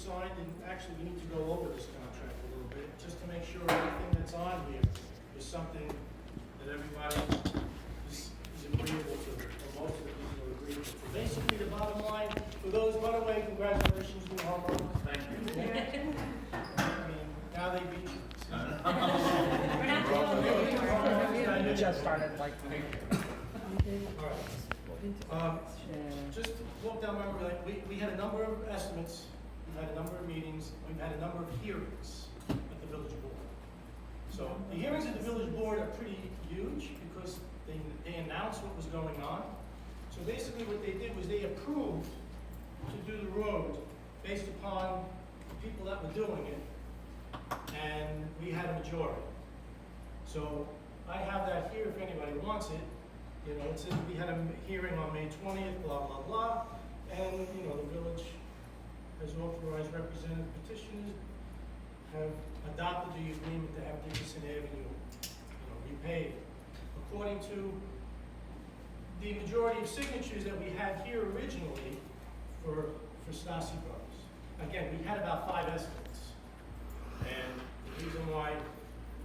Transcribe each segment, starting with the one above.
signed, and actually, we need to go over this contract a little bit, just to make sure everything that's on here is something that everybody is agreeable to, or most of the people are agreeable to. Basically, the bottom line, for those, by the way, congratulations, New Homework. Thank you. I mean, now they beat you. We're not doing We just started like. All right. Just to walk down memory lane, we had a number of estimates, we've had a number of meetings, we've had a number of hearings at the village board. So the hearings at the village board are pretty huge because they announced what was going on. So basically what they did was they approved to do the road based upon the people that were doing it, and we had a majority. So I have that here if anybody wants it. You know, it says we had a hearing on May 20th, blah, blah, blah, and, you know, the village has authorized representative petitioners have adopted the agreement to have Dickinson Avenue, repaid. According to the majority of signatures that we had here originally for Stasi Brothers. Again, we had about 5 estimates. And the reason why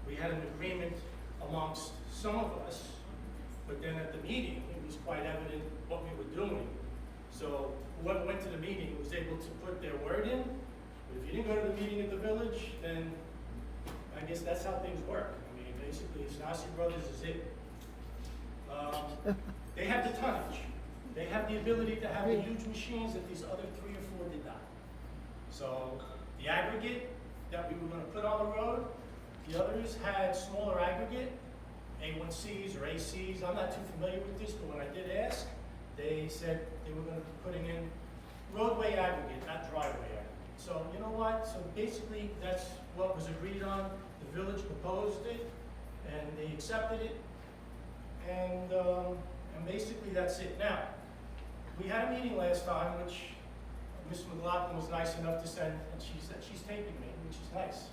we had an agreement amongst some of us, but then at the meeting, it was quite evident what we were doing. So whoever went to the meeting was able to put their word in. But if you didn't go to the meeting at the village, then I guess that's how things work. I mean, basically, Stasi Brothers is it. They have the tonnage. They have the ability to have the huge machines that these other 3 or 4 did not. So the aggregate that we were going to put on the road, the others had smaller aggregate, A1Cs or ACs. I'm not too familiar with this, but when I did ask, they said they were going to be putting in roadway aggregate, not driveway aggregate. So you know what? So basically, that's what was agreed on. The village proposed it, and they accepted it, and basically that's it. Now, we had a meeting last time, which Ms. McLaughlin was nice enough to send, and she said she's taping me, which is nice.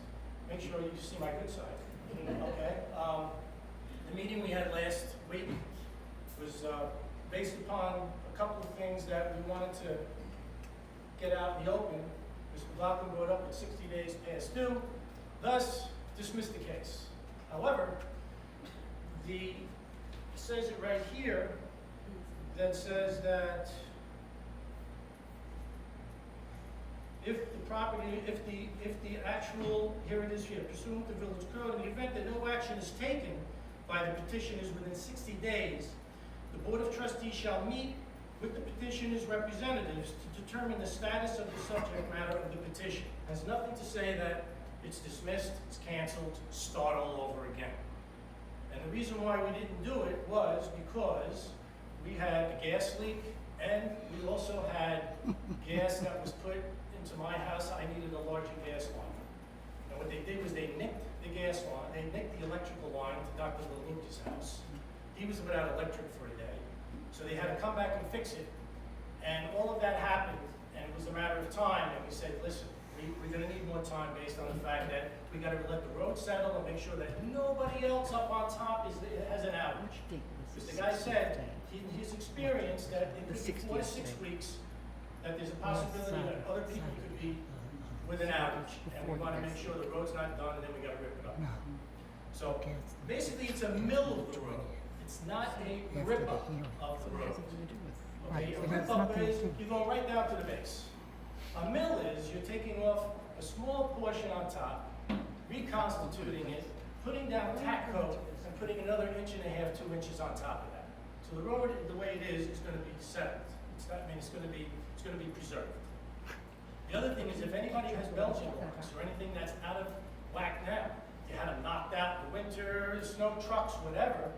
Make sure you see my good side. Okay. The meeting we had last week was based upon a couple of things that we wanted to get out in the open. Ms. McLaughlin brought up at 60 days past due, thus dismissed the case. However, it says it right here that says that if the actual, here it is here, pursuant to village code, in the event that no action is taken by the petitioners within 60 days, the Board of Trustees shall meet with the petitioner's representatives to determine the status of the subject matter of the petition. Has nothing to say that it's dismissed, it's canceled, start all over again. And the reason why we didn't do it was because we had a gas leak, and we also had gas that was put into my house. I needed a larger gas line. And what they did was they nicked the gas line, they nicked the electrical line to Dr. LaLuca's house. He was without electric for a day. So they had to come back and fix it. And all of that happened, and it was a matter of time, and we said, listen, we're gonna need more time based on the fact that we gotta let the road settle and make sure that nobody else up on top has an outage. Because the guy said, in his experience, that it could be 4 to 6 weeks, that there's a possibility that other people could be with an outage, and we wanna make sure the road's not done, and then we gotta rip it up. So, basically, it's a mill of the road. It's not a rip-up of the road. Okay, a rip-up is, you're going right down to the base. A mill is, you're taking off a small portion on top, reconstituting it, putting down tack coat, and putting another 1.5 to 2 inches on top of that. So the road, the way it is going to be settled. It's going to be preserved. The other thing is, if anybody has Belgian locks or anything that's out of whack now, you had them knocked out in the winter, snow trucks, whatever,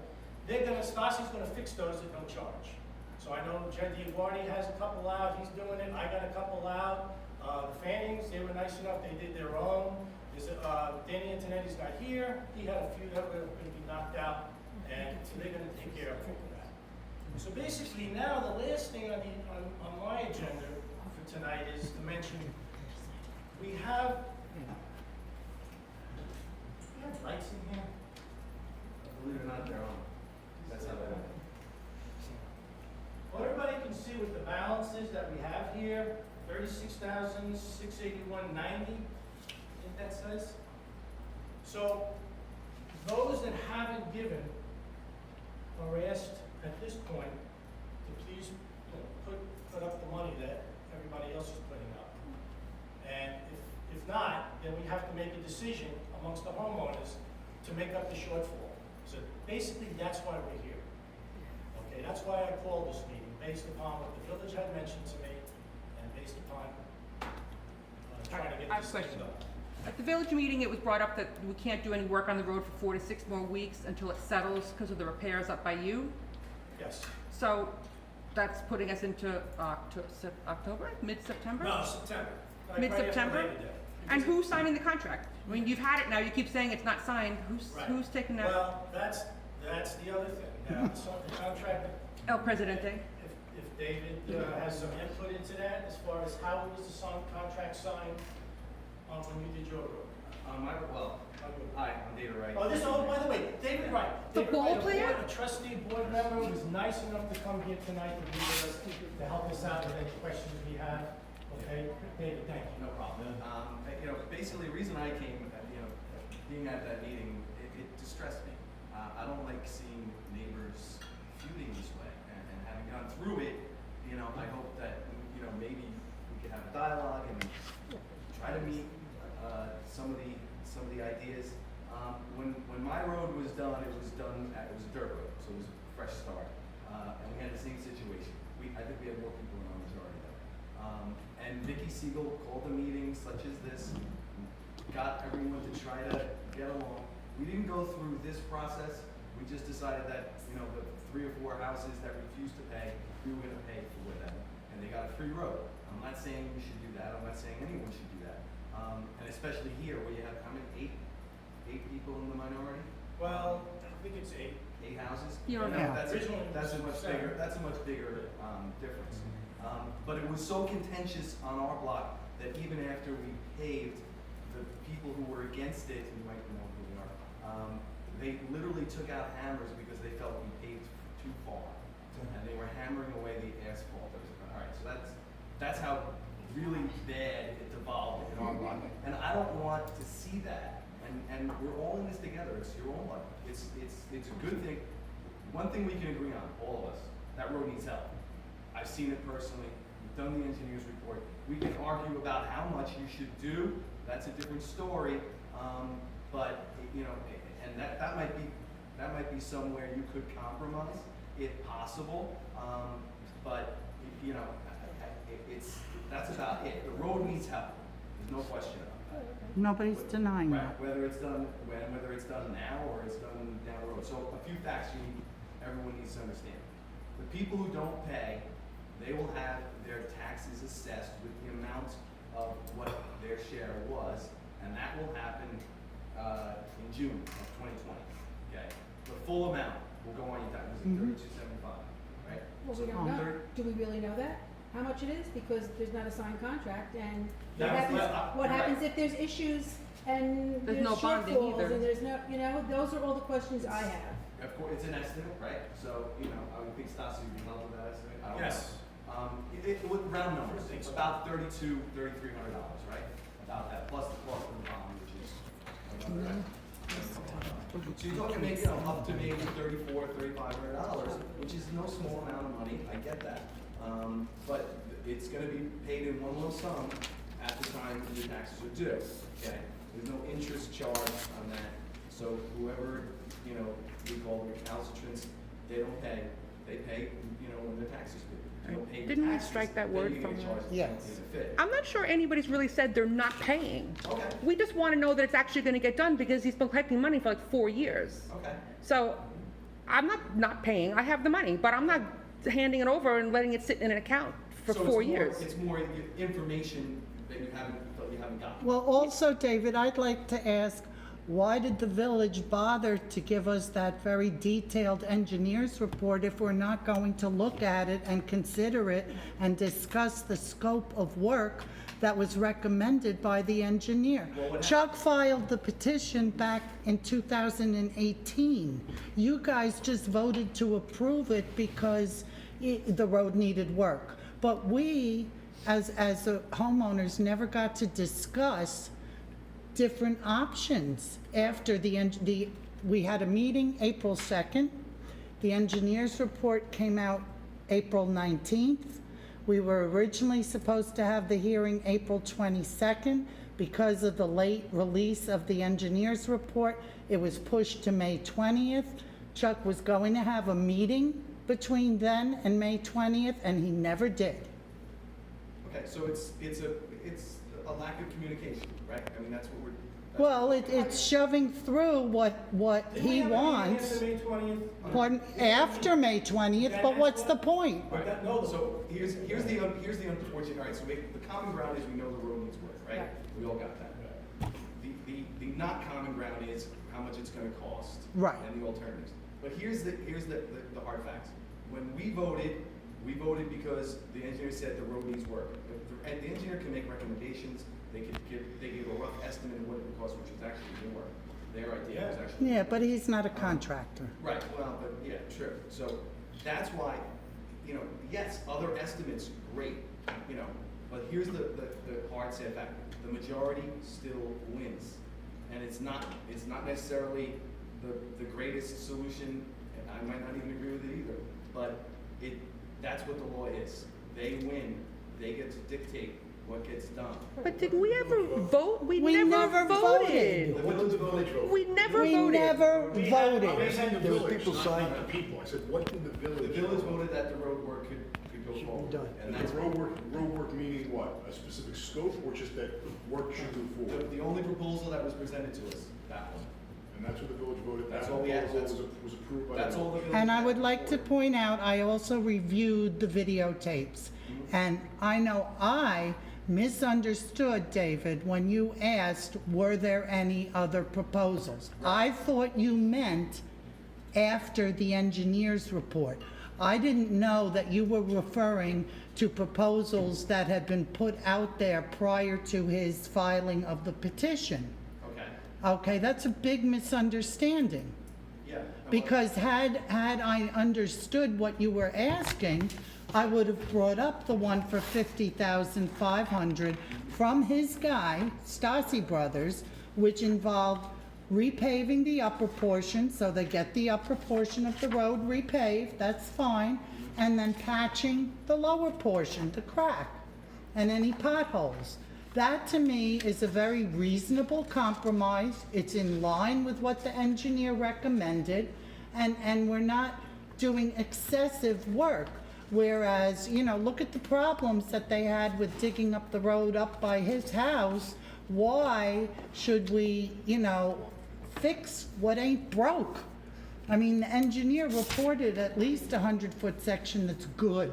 Stasi's going to fix those at no charge. So I know Jed Diaguardi has a couple out, he's doing it, I got a couple out. The Fannings, they were nice enough, they did their own. Danny Antonetti's not here, he had a few that were going to be knocked out, and so they're going to take care of that. So basically now, the last thing on my agenda for tonight is to mention, we have lights in here? Believe it or not, they're on. That's how they work. Well, everybody can see what the balance is that we have here, $36,600. 681.90, I think that says. So those that haven't given are asked at this point to please, put up the money that everybody else is putting up. And if not, then we have to make a decision amongst the homeowners to make up the shortfall. So basically, that's why we're here. Okay, that's why I called this meeting, based upon what the village had mentioned to me, and based upon trying to I get have a this thing question. done. At the village meeting, it was brought up that we can't do any work on the road for 4 to 6 more weeks until it settles because of the repairs up by you. Yes. So that's putting us into October, mid-September? No, September. Like Mid-September? right after Labor Day. And Because- who's signing the contract? I mean, you've had it now, you keep saying it's not signed. Right. Who's taking that? Well, that's the other thing. Now, the contract, El Presidente? if David has some input into that, as far as how was the contract signed when you did your road? Hi, I'm David Wright. Oh, by the way, David Wright. The David ball Wright, player? A trustee board member was nice enough to come here tonight to be with us, to help us out with any questions we have. Okay, David, thank you. No problem. Basically, the reason I came, being at that meeting, it distressed me. I don't like seeing neighbors feuding this way, and having gone through it, I hope that, maybe we could have a dialogue and try to meet some of the ideas. When my road was done, it was a dirt road, so it was a fresh start, and we had the same situation. I think we had more people in our majority though. And Vicky Siegel called a meeting such as this, got everyone to try to get along. We didn't go through this process. We just decided that, the 3 or 4 houses that refused to pay, we were gonna pay for them, and they got a free road. I'm not saying we should do that. I'm not saying anyone should do that. And especially here, where you have how many, 8 people in the minority? Well, I think it's 8. 8 houses? You don't Yeah, know. That's Originally it a was much 7. bigger, that's a much bigger, difference. But it was so contentious on our block that even after we paved, the people who were against it, you might know who they are, they literally took out hammers because they felt we paved too far. And they were hammering away the asphalt. All right, so that's how really bad it devolved in our block. And I don't want to see that. And we're all in this together. It's your own life. It's a good thing. One thing we can agree on, all of us, that road needs help. I've seen it personally. We've done the engineer's report. We can argue about how much you should do. That's a different story. But and that might be somewhere you could compromise, if possible. But that's about it. The road needs help. There's no question about that. Nobody's denying Right, that. whether it's done now or it's done down the road. So a few facts everyone needs to understand. The people who don't pay, they will have their taxes assessed with the amount of what their share was, and that will happen in June of 2020. Okay, the full amount will go on your tax. It was $32.75, right? Well, we don't know. Do we really know that? How much it is? Because there's not a signed contract, and what happens if there's issues and There's there's no bonding shortfalls either. and there's no, those are all the questions I have. Of course, it's an estimate, right? So, I would think Stassi would be helpful with that estimate. I don't know. Yes. With round numbers, it's about $3,300, right? About that, plus the cost of the bond, which is another. So you're talking maybe up to maybe $3,400, $3,500, which is no small amount of money. I get that, but it's going to be paid in one lump sum at the time your taxes are due. Okay, there's no interest charged on that. So whoever we call the recalcitrants, they don't pay. They pay when their taxes due. If you don't pay your Didn't we taxes, strike that then word you're from gonna the- charge Yes. as a fit. I'm not sure anybody's really said they're not paying. Okay. We just want to know that it's actually going to get done because he's been collecting money for like 4 years. Okay. So I'm not paying. I have the money, but I'm not handing it over and letting it sit in an account for So 4 it's more- years. It's more information that you haven't gotten. Well, also, David, I'd like to ask, why did the village bother to give us that very detailed engineer's report if we're not going to look at it and consider it and discuss the scope of work that was recommended by the engineer? Well, what Chuck filed the petition back in 2018. You guys just voted to approve it because the road needed work. But we as homeowners, never got to discuss different options after we had a meeting April 2nd. The engineer's report came out April 19th. We were originally supposed to have the hearing April 22nd. Because of the late release of the engineer's report, it was pushed to May 20th. Chuck was going to have a meeting between then and May 20th, and he never did. Okay, so it's a lack of communication, right? I mean, that's what we're. Well, it's shoving through what he wants. After May 20th? Pardon, after May 20th, but what's the point? But that, no, So here's the unfortunate, all right, so the common ground is we know the road needs work, right? Right. We all got that. The not common ground is how much it's gonna cost. Right. And the alternatives. But here's the hard facts. When we voted because the engineer said the road needs work. And the engineer can make recommendations, they gave a rough estimate of what it would cost, which was actually more. Their idea was actually. Yeah, but he's not a contractor. Right, well, but yeah, sure. So that's why, yes, other estimates, great, but here's the hard sad fact. The majority still wins. And it's not necessarily the greatest solution, and I might not even agree with it either, but that's what the law is. They win, they get to dictate what gets done. But did we ever vote? We We never never voted. voted. What did the village vote? We never We voted. never We had- voted. we had the There were village, people not- signed not the people. I said, what did the The village? village voted that the road work could go forward. done. And And that's the road work meaning what? A specific scope or just that work should move forward? the only proposal that was presented to us, that one. And that's what the village voted. That's That all we had. proposal was approved by the That's all the village. village. And I would had like to for it. point out, I also reviewed the videotapes. And I know I misunderstood, David, when you asked, were there any other proposals? I thought you meant after the engineer's report. I didn't know that you were referring to proposals that had been put out there prior to his filing of the petition. Okay, Okay, that's a big misunderstanding. yeah. Because had I understood what you were asking, I would have brought up the one for $50,500 from his guy, Stasi Brothers, which involved repaving the upper portion, so they get the upper portion of the road repaved, that's fine, and then patching the lower portion, the crack, and any potholes. That, to me, is a very reasonable compromise. It's in line with what the engineer recommended, and we're not doing excessive work. Whereas, look at the problems that they had with digging up the road up by his house. Why should we, fix what ain't broke? I mean, the engineer reported at least a 100-foot section that's good.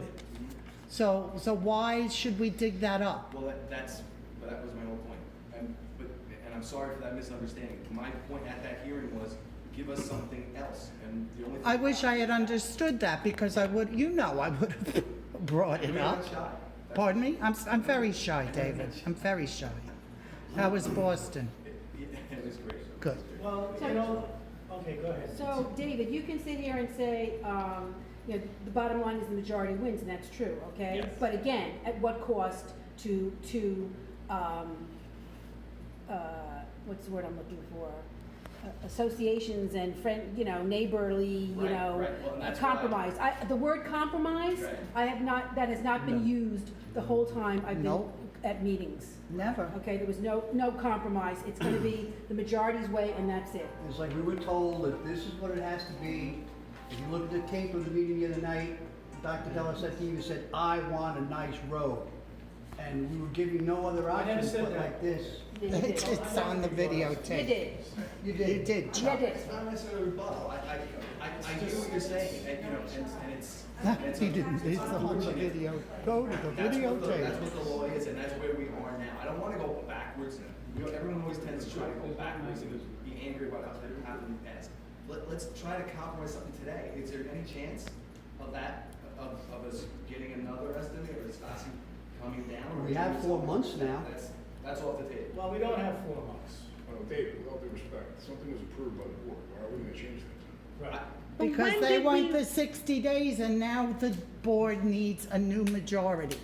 So why should we dig that up? Well, that was my whole point. And I'm sorry for that misunderstanding. My point at that hearing was, give us something else. And the only thing. I wish I had understood that, because I would have brought it You're up. not shy. Pardon me? I'm very shy, David. I'm very shy. How was Boston? It was great. Good. Well, okay, go ahead. So, David, you can sit here and say, the bottom line is the majority wins, and that's true, okay? Yes. But again, at what cost to what's the word I'm looking for? Associations and neighborly, Right, right. Well, and that's compromise. The word compromise, Right. that has not been used the whole time I've been Nope. at meetings. Never. Okay, there was no compromise. It's gonna be the majority's way, and that's it. It's like we were told that this is what it has to be. If you look at the tape of the meeting the other night, Dr. Delasetti said, I want a nice road. And we were giving no other I never options said but that. like this. You did. It's on the You videotape. did. You You did. did, You Chuck. did. It's not necessarily a rebuttal. I hear what you're saying, and it's. He didn't, it's on the unfortunate. video. Go to the That's what that's videotape. what the law is, and that's where we are now. I don't wanna go backwards. Everyone always tends to try to go backwards and be angry about how it happened in the past. Let's try to compromise something today. Is there any chance of that, of us getting another estimate, or Stasi coming down? or We have 4 months now. That's off the table. Well, we don't have 4 months. Well, David, with all due respect, something was approved by the board. Why are we gonna change that? Right. But Because when they did want we- the 60 days, and now the board needs a new majority.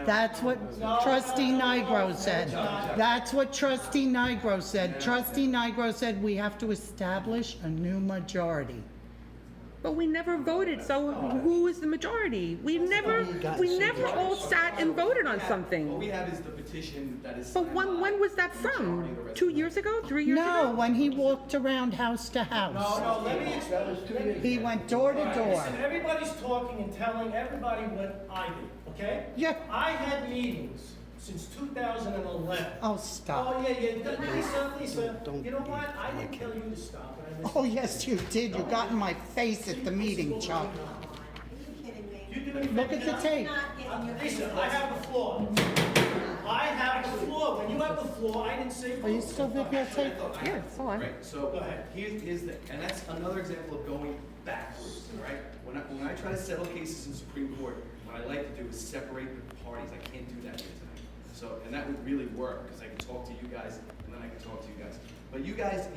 That's what trustee Nigro said. That's what trustee Nigro said. Trustee Nigro said we have to establish a new majority. But we never voted, so who is the majority? We never all sat and voted on What something. we have is the petition that is. But signed when by was that the majority from? of the residents. 2 years ago? 3 years No, ago? when he walked around house to house. No, let me That was 2 years He ago. went door to door. Listen, everybody's talking and telling everybody what I did, okay? Yeah. I had meetings since 2011. Oh, stop. Oh, yeah, Lisa, you know what? I didn't tell you to stop, but I listened. Oh, yes, you did. You got in my face at the meeting, Chuck. Are you kidding me? You do anything Look at the else? tape. Not getting your Lisa, I have the floor. I have the floor. When you have the floor, I didn't say. Are you still videotaping? Yeah, it's on. Right, so, Go ahead. here's the, and that's another example of going backwards, all right? When I try to settle cases in Supreme Court, what I like to do is separate the parties. I can't do that here tonight. So, and that would really work, because I can talk to you guys, and then I can talk to you guys. But you guys,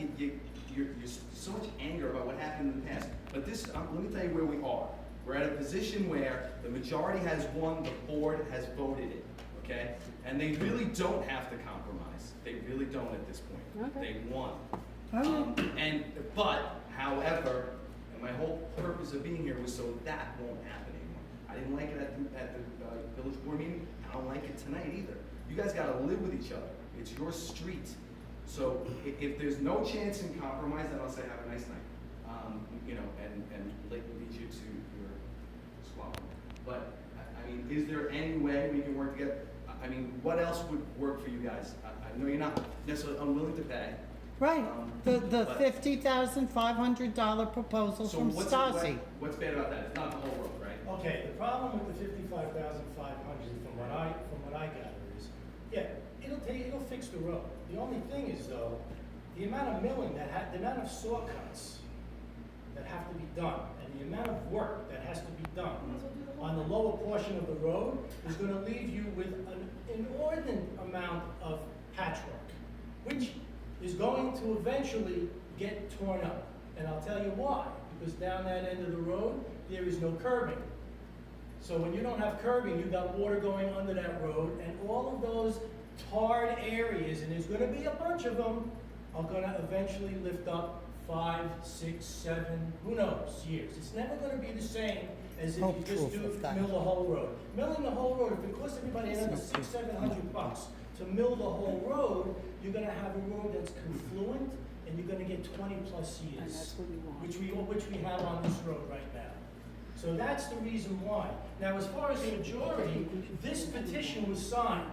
you're so much anger about what happened in the past. But this, let me tell you where we are. We're at a position where the majority has won, the board has voted it, okay? And they really don't have to compromise. They really don't at this point. Okay. They won. Okay. However, and my whole purpose of being here was so that won't happen anymore. I didn't like it at the village board meeting. I don't like it tonight either. You guys gotta live with each other. It's your street. So if there's no chance in compromise, then I'll say have a nice night. You know, and lead you to your squabble. But, I mean, is there any way we can work together? I mean, what else would work for you guys? I know you're not necessarily unwilling to pay. Right, the But- $50,500 proposal So from Stasi. what's bad about that? It's not the whole road, right? Okay, the problem with the 55,500, from what I gather is, yeah, it'll fix the road. The only thing is though, the amount of milling the amount of saw cuts that have to be done, and the amount of work that has to be done on the lower portion of the road is gonna leave you with an inordinate amount of patchwork, which is going to eventually get torn up. And I'll tell you why, because down that end of the road, there is no curbing. So when you don't have curbing, you've got water going under that road, and all of those tarred areas, and there's gonna be a bunch of them, are gonna eventually lift up 5, 6, 7, who knows, years. It's never gonna be the same as if No you just proof of that. mill the whole road. Milling the whole road, if it costs everybody another $600-700 to mill the whole road, you're gonna have a road that's confluent, and you're gonna get 20+ years. And that's what we want. Which we have on this road right now. So that's the reason why. Now, as far as the majority, this petition was signed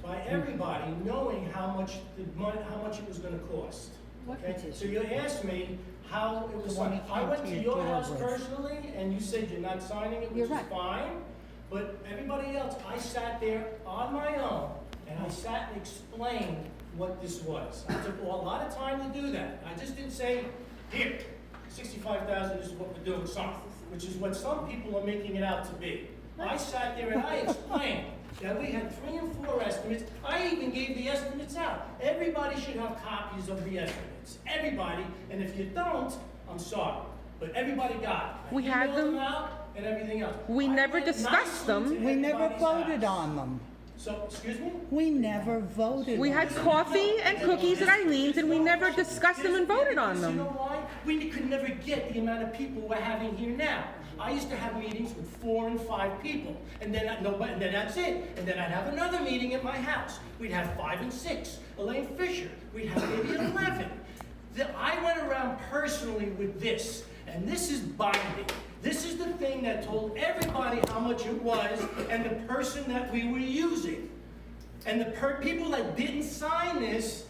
by everybody knowing how much it was gonna cost. What Okay? petition? So you asked me how it was The one signed. he I came went to to your your door house with. personally, and you said you're not signing it, You're which is right. fine. But everybody else, I sat there on my own, and I sat and explained what this was. I took a lot of time to do that. I just didn't say, here, 65,000, this is what we're doing, son, which is what some people are making it out to be. I sat there and I explained that we had 3 and 4 estimates. I even gave the estimates out. Everybody should have copies of the estimates. Everybody, and if you don't, I'm sorry. But everybody got it. We I had emailed them. out and everything else. We I never went discussed nicely them. to We never everybody's voted house. on them. So, excuse me? We never voted We on had them. coffee and cookies at Eileen's, and we never discussed them and voted on You know them. why? We could never get the amount of people we're having here now. I used to have meetings with 4 and 5 people, and then and then that's it. And then I'd have another meeting at my house. We'd have 5 and 6. Elaine Fisher, we'd have maybe 11. I went around personally with this, and this is binding. This is the thing that told everybody how much it was and the person that we were using. And the people that didn't sign this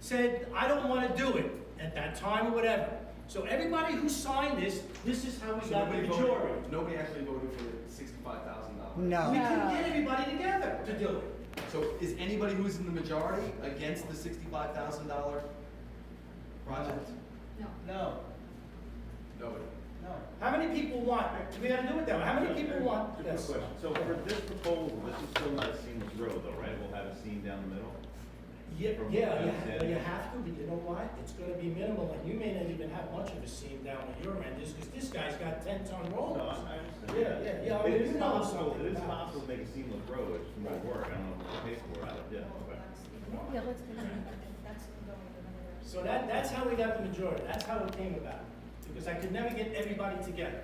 said, I don't want to do it at that time or whatever. So everybody who signed this is how we So got the nobody majority. voted, nobody actually voted for the $65,000. We No. couldn't get everybody together to do it. So is anybody who's in the majority against the $65,000 project? No. Nobody. No. How many people want, we gotta do it that way, how many people want Just a this? question. So for this proposal, this is still not a seamless road though, right? We'll have a seam down the middle? Yeah, From yeah, what I'm you understanding. have to, but you know what? It's gonna be minimal, and you may not even have much of a seam down at your end, just because this guy's got 10-ton No, rollers. I understand. Yeah, I It mean, is you know possible, something it is about possible to make a seamless road, it's more work, I don't know what it pays for, yeah, but. Yeah, let's continue. So that's how we got the majority, that's how it came about, because I could never get everybody together.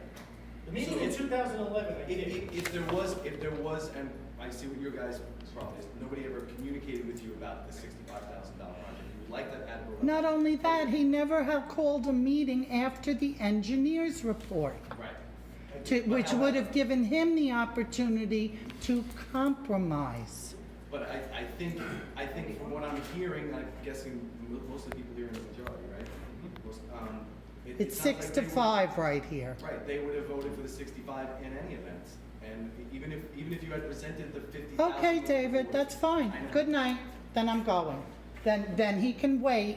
The meeting in 2011, I did. If there was, and I see what your guys' problem is, nobody ever communicated with you about the $65,000 project. You would like that added over. Not only that, he never had called a meeting after the engineer's report, Right. which would have given him the opportunity to compromise. But I think from what I'm hearing, I'm guessing most of the people here in the majority, right? Most, it It's sounds 6 like to they would- 5 right here. Right, they would have voted for the 65 in any event. And even if you had presented the 50,000. Okay, David, that's fine. I know. Good night. Then I'm going. Then he can wait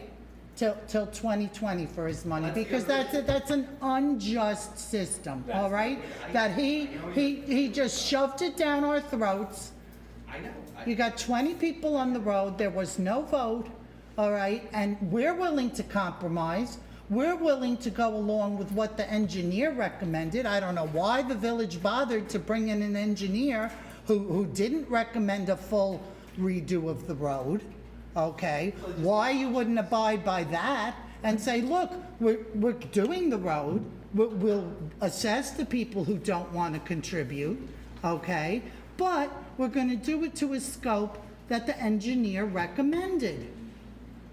till 2020 for his money, That's the because other that's an unjust system, all right? That he just shoved it down our throats. I know. You got 20 people on the road, there was no vote, all right? And we're willing to compromise. We're willing to go along with what the engineer recommended. I don't know why the village bothered to bring in an engineer who didn't recommend a full redo of the road, okay? Why you wouldn't abide by that and say, look, we're doing the road, we'll assess the people who don't want to contribute, okay? But we're gonna do it to a scope that the engineer recommended.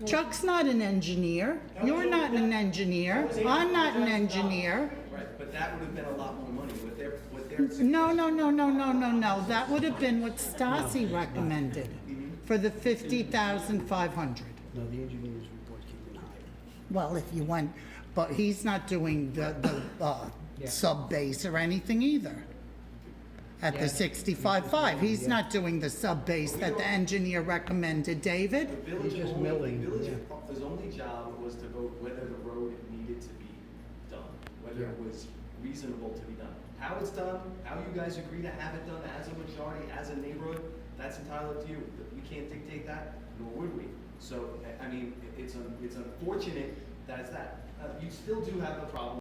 Chuck's not an engineer, you're not an engineer, I'm not an engineer. Right, but that would have been a lot more money. What they're. No, that would have been what Stasi recommended for the 50,500. No, the engineer's report came in higher. Well, if you went, but he's not doing the sub-base or anything either. At the 65.5, he's not doing the sub-base that the engineer recommended, David. The village He's just only, milling, the village, yeah. his only job was to vote whether the road needed to be done, whether it was reasonable to be done. How it's done, how you guys agree to have it done as a majority, as a neighborhood, that's entirely up to you. We can't dictate that, nor would we. So, I mean, it's unfortunate that it's that. You still do have the problem